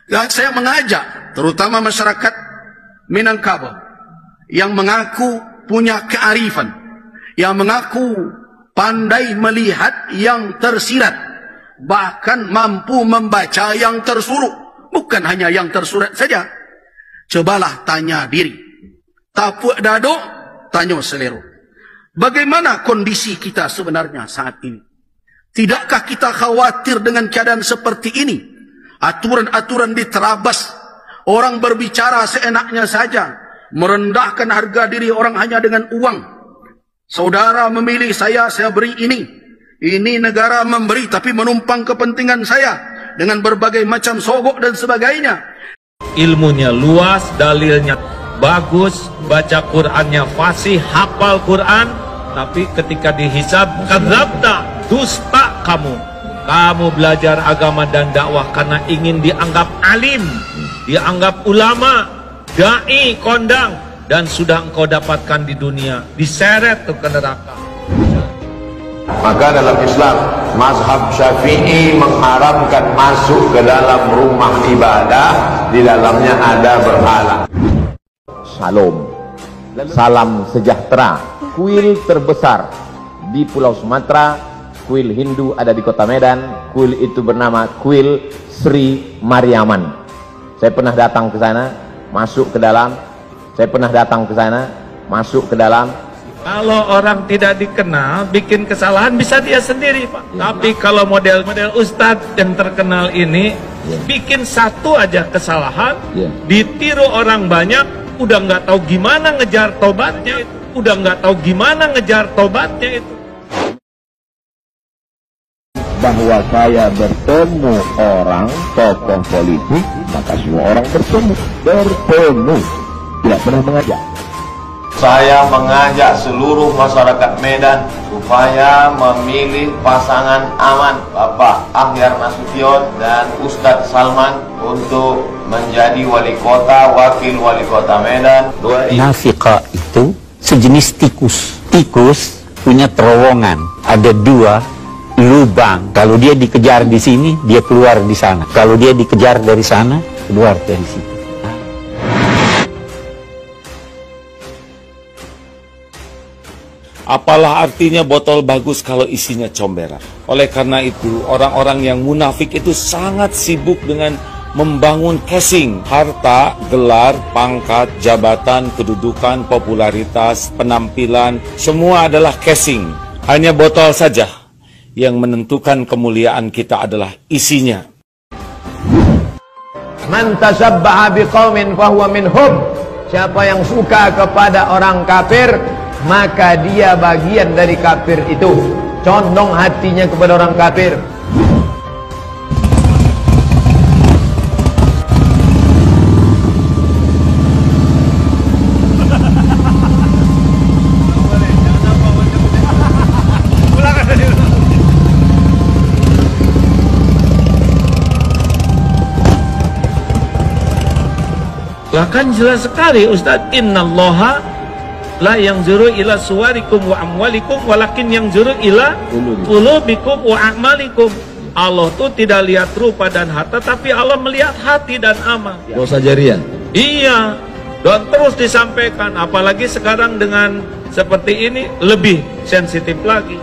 Dan saya mengajak terutama masyarakat Minangkabau yang mengaku punya kearifan, yang mengaku pandai melihat yang tersirat, bahkan mampu membaca yang tersurat. Bukan hanya yang tersurat saja. Cobalah tanya diri. Tapuk daduk, tanya selero. Bagaimana kondisi kita sebenarnya saat ini? Tidakkah kita khawatir dengan keadaan seperti ini? Aturan-aturan diterabas, orang berbicara seenaknya saja, merendahkan harga diri orang hanya dengan uang. Saudara memilih saya beri ini. Ini negara memberi tapi menumpang kepentingan saya dengan berbagai macam sogok dan sebagainya. Ilmunya luas, dalilnya bagus, baca Qur'annya fasih, hafal Qur'an, tapi ketika dihisab, kadzabta, dusta kamu. Kamu belajar agama dan dakwah karena ingin dianggap alim, dianggap ulama, dai, kondang, dan sudah engkau dapatkan di dunia, diseret ke neraka. Maka dalam Islam, mazhab Syafi'i mengharamkan masuk ke dalam rumah ibadah, di dalamnya ada berhala. Shalom, salam sejahtera. Kuil terbesar di Pulau Sumatera, kuil Hindu ada di Kota Medan. Kuil itu bernama Kuil Sri Mariaman. Saya pernah datang ke sana, masuk ke dalam. Saya pernah datang ke sana, masuk ke dalam. Kalau orang tidak dikenal, bikin kesalahan bisa dia sendiri, Pak. Tapi kalau model-model ustadz yang terkenal ini, bikin satu aja kesalahan, ditiru orang banyak, udah nggak tahu gimana ngejar tobatnya itu. Udah nggak tahu gimana ngejar tobatnya itu. Bahwa saya bertemu orang tokoh politik, maka semua orang bertemu, tidak pernah mengajak. Saya mengajak seluruh masyarakat Medan supaya memilih pasangan aman, Bapak Ahyar Nasution dan Ustadz Salman untuk menjadi wali kota, wakil wali kota Medan. Nafika itu sejenis tikus. Tikus punya terowongan, ada 2 lubang. Kalau dia dikejar di sini, dia keluar di sana. Kalau dia dikejar dari sana, keluar dari situ. Apalah artinya botol bagus kalau isinya comberan. Oleh karena itu, orang-orang yang munafik itu sangat sibuk dengan membangun casing, harta, gelar, pangkat, jabatan, kedudukan, popularitas, penampilan, semua adalah casing. Hanya botol saja yang menentukan kemuliaan kita adalah isinya. Man tasabbaha biqaumin fahuwa minhum. Siapa yang suka kepada orang kafir, maka dia bagian dari kafir itu. Condong hatinya kepada orang kafir. Bahkan jelas sekali Ustadz, innallaha la yanzuru ila suwarikum wa amwalikum walakin yanzuru ila qulubikum wa a'malikum. Allah tuh tidak lihat rupa dan harta, tapi Allah melihat hati dan amal. Dosa jariah. Iya, dan terus disampaikan, apalagi sekarang dengan seperti ini lebih sensitif lagi.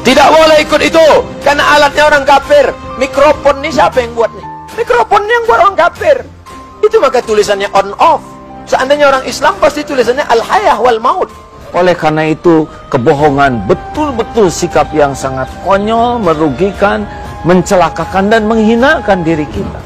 Tidak boleh ikut itu, karena alatnya orang kafir. Mikrofon ini siapa yang buat nih? Mikrofonnya yang buat orang kafir. Itu maka tulisannya on off. Seandainya orang Islam pasti tulisannya al-hayah wal maut. Oleh karena itu, kebohongan betul-betul sikap yang sangat konyol, merugikan, mencelakakan dan menghinakan diri kita.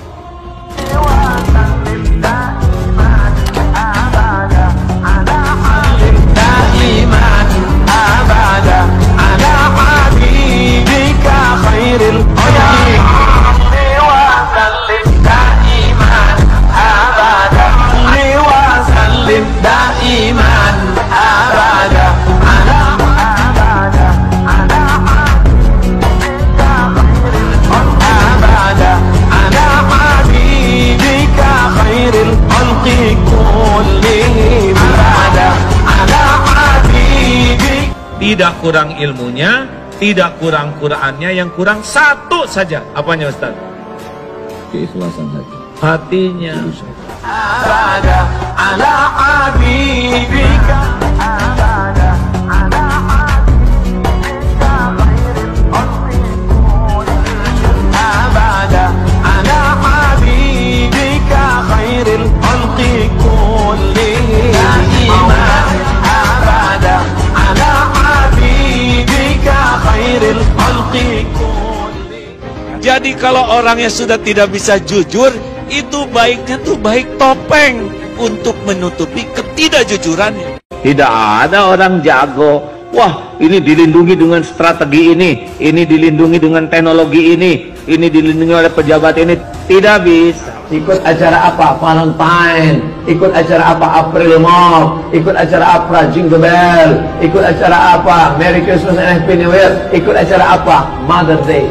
Tidak kurang ilmunya, tidak kurang Qur'annya, yang kurang satu saja. Apanya Ustaz? keikhlasan hati, hatinya. Jadi kalau orangnya sudah tidak bisa jujur, itu baiknya tuh baik topeng untuk menutupi ketidakjujurannya. Tidak ada orang jago, wah ini dilindungi dengan strategi ini dilindungi dengan teknologi ini dilindungi oleh pejabat ini. Tidak bisa. Ikut acara apa? Valentine. Ikut acara apa? April Mop. Ikut acara apa? Jingle Bell. Ikut acara apa? Merry Christmas and Happy New Year. Ikut acara apa? Mother's Day.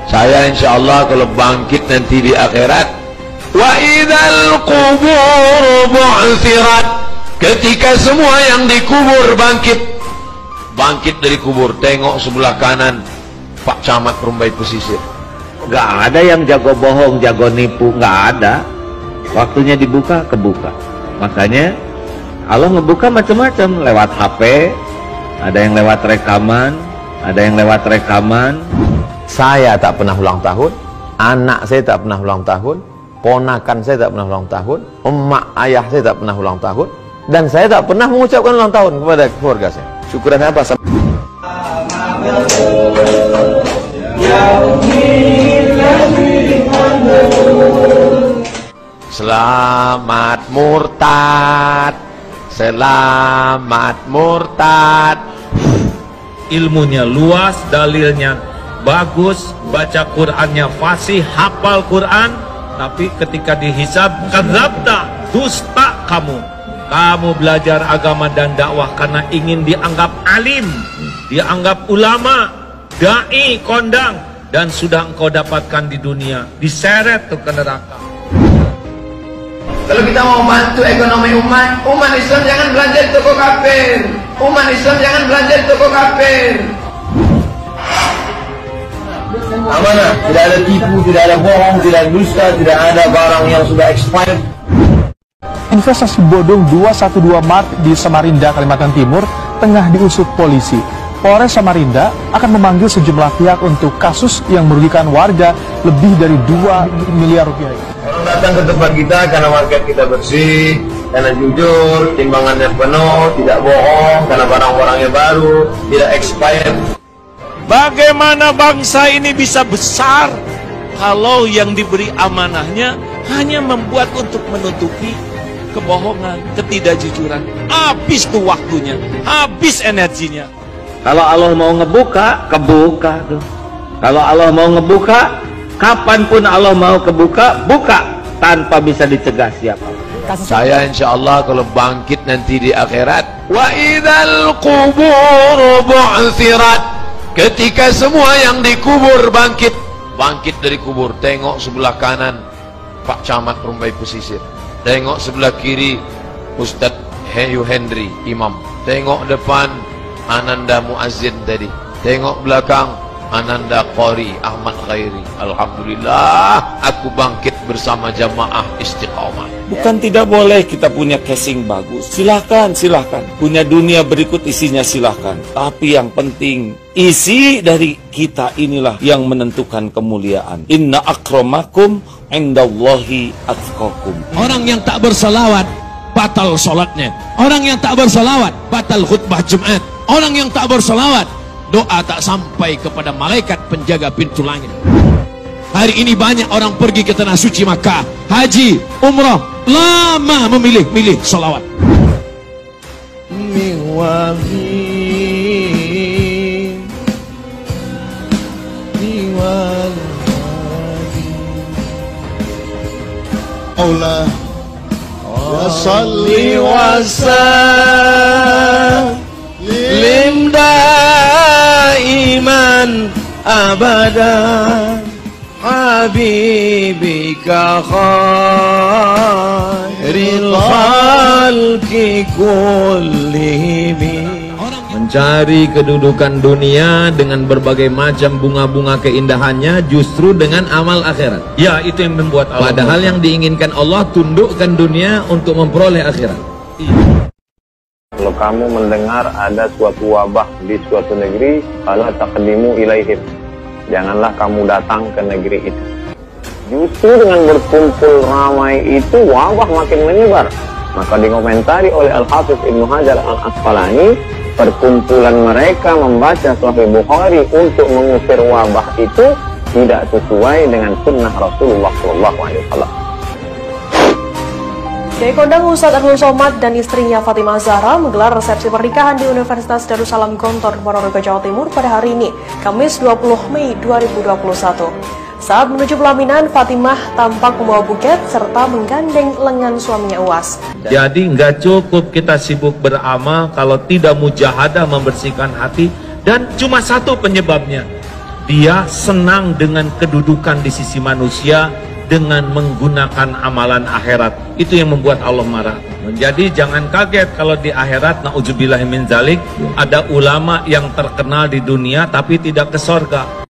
Saya insya Allah kalau bangkit nanti di akhirat, wa idzal qubur bu'thirat, ketika semua yang dikubur bangkit dari kubur, tengok sebelah kanan Pak Camat Rumbai Pesisir. Gak ada yang jago bohong, jago nipu, gak ada. Waktunya dibuka, kebuka. Makanya Allah ngebuka macam-macam, lewat HP, ada yang lewat rekaman. Saya tak pernah ulang tahun, anak saya tak pernah ulang tahun, ponakan saya tak pernah ulang tahun, emak ayah saya tak pernah ulang tahun, dan saya tak pernah mengucapkan ulang tahun kepada keluarga saya. Syukuran apa? Selamat murtad, selamat murtad. Ilmunya luas, dalilnya bagus, baca Qur'annya fasih, hafal Qur'an, tapi ketika dihisab, kadzabta, dusta kamu. Kamu belajar agama dan dakwah karena ingin dianggap alim, dianggap ulama, dai, kondang, dan sudah engkau dapatkan di dunia, diseret tuh ke neraka. Kalau kita mau bantu ekonomi umat Islam jangan belanja di toko kafir. Umat Islam jangan belanja di toko kafir. Amanah, tidak ada tipu, tidak ada bohong, tidak ada dusta, tidak ada barang yang sudah expired. Investasi bodong 212 Mart di Samarinda, Kalimantan Timur tengah diusut polisi. Polres Samarinda akan memanggil sejumlah pihak untuk kasus yang merugikan warga lebih dari 2 miliar rupiah. Orang datang ke tempat kita karena market kita bersih, karena jujur, timbangannya penuh, tidak bohong, karena barang-barangnya baru, tidak expired. Bagaimana bangsa ini bisa besar kalau yang diberi amanahnya hanya membuat untuk menutupi kebohongan, ketidakjujuran? Habis tuh waktunya, habis energinya. Kalau Allah mau ngebuka, kebuka tuh. Kalau Allah mau ngebuka, kapanpun Allah mau kebuka, buka tanpa bisa dicegah siapa. Saya insya Allah kalau bangkit nanti di akhirat, wa idzal qubur bu'thirat, ketika semua yang dikubur bangkit dari kubur, tengok sebelah kanan Pak Camat Rumbai Pesisir, tengok sebelah kiri Ustadz Heyu Hendri Imam, tengok depan Ananda Muazzin tadi, tengok belakang Ananda Qori Ahmad Khairi. Alhamdulillah aku bangkit bersama jamaah istiqamah. Bukan tidak boleh kita punya casing bagus, silahkan punya dunia berikut isinya, silahkan. Tapi yang penting isi dari kita inilah yang menentukan kemuliaan. Inna akramakum indallahi atqakum. Orang yang tak berselawat batal sholatnya, orang yang tak berselawat batal khutbah Jumat, orang yang tak berselawat doa tak sampai kepada malaikat penjaga pintu langit. Hari ini banyak orang pergi ke tanah suci Makkah, haji, umrah, lama memilih sholawat. Allah ya salli wa sallim daiman abadan habibika khairil khalqi kullihim. mencari kedudukan dunia dengan berbagai macam bunga-bunga keindahannya, justru dengan amal akhirat. Ya, itu yang membuat Allah. Padahal yang diinginkan Allah, tundukkan dunia untuk memperoleh akhirat. Kalau kamu mendengar ada suatu wabah di suatu negeri, fala taqdimu ilaihim. Janganlah kamu datang ke negeri itu. Justru dengan berkumpul ramai itu wabah makin menyebar. Maka dikomentari oleh Al-Hafiz Ibnu Hajar Al-Asqalani, perkumpulan mereka membaca Sahih Bukhari untuk mengusir wabah itu tidak sesuai dengan sunnah Rasulullah SAW. Kiai Kondang Ustadz Abdul Somad dan istrinya Fatimah Zahra menggelar resepsi pernikahan di Universitas Darussalam Gontor, Ponorogo, Jawa Timur pada hari ini, Kamis 20 Mei 2021. Saat menuju pelaminan, Fatimah tampak membawa buket serta menggandeng lengan suaminya Uwas. Jadi nggak cukup kita sibuk beramal kalau tidak mujahadah membersihkan hati, dan cuma satu penyebabnya. Dia senang dengan kedudukan di sisi manusia dengan menggunakan amalan akhirat. Itu yang membuat Allah marah. Jadi jangan kaget kalau di akhirat, na'udzubillahi min dzalik, ada ulama yang terkenal di dunia tapi tidak ke sorga.